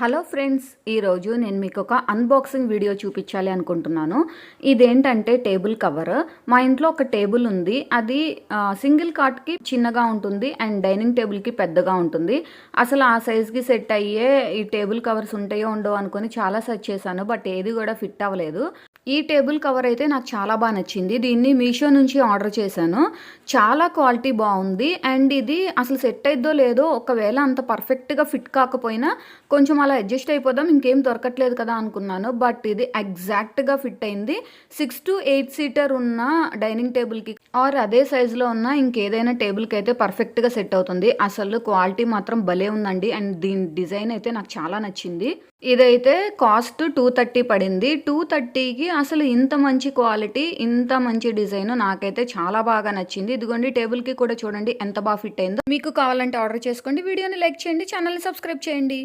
Hello friends, ఈరోజు నేను మీకు ఒక అన్బాక్సింగ్ వీడియో చూపించాలి అనుకుంటున్నాను. ఇదేంటంటే టేబుల్ కవర్. మా ఇంట్లో ఒక టేబుల్ ఉంది. అది సింగిల్ కాట్కి చిన్నగా ఉంటుంది అండ్ డైనింగ్ టేబుల్కి పెద్దగా ఉంటుంది. అసలు ఆ సైజ్కి సెట్ అయ్యే ఈ టేబుల్ కవర్స్ ఉంటాయో ఉండో అనుకొని చాలా సెర్చ్ చేశాను, బట్ ఏది కూడా ఫిట్ అవ్వలేదు. ఈ టేబుల్ కవర్ అయితే నాకు చాలా బాగా నచ్చింది. దీన్ని మీషో నుంచి ఆర్డర్ చేశాను. చాలా క్వాలిటీ బాగుంది అండ్ ఇది అసలు సెట్ అయిద్దో లేదో, ఒకవేళ అంత పర్ఫెక్ట్గా ఫిట్ కాకపోయినా కొంచెం అలా అడ్జస్ట్ అయిపోదాం, ఇంకేం దొరకట్లేదు కదా అనుకున్నాను. బట్ ఇది ఎగ్జాక్ట్గా ఫిట్ అయింది. 6 to 8 సీటర్ ఉన్న డైనింగ్ టేబుల్కి ఆర్ అదే సైజులో ఉన్న ఇంకేదైనా టేబుల్కి అయితే పర్ఫెక్ట్గా సెట్ అవుతుంది. అసలు క్వాలిటీ మాత్రం భలే ఉందండి అండ్ దీని డిజైన్ అయితే నాకు చాలా నచ్చింది. ఇదైతే కాస్ట్ 230 పడింది. 230కి అసలు ఇంత మంచి క్వాలిటీ, ఇంత మంచి డిజైన్ నాకైతే చాలా బాగా నచ్చింది. ఇదిగోండి, టేబుల్కి కూడా చూడండి ఎంత బాగా ఫిట్ అయిందో. మీకు కావాలంటే ఆర్డర్ చేసుకోండి. వీడియోని లైక్ చేయండి, ఛానల్ని సబ్స్క్రైబ్ చేయండి.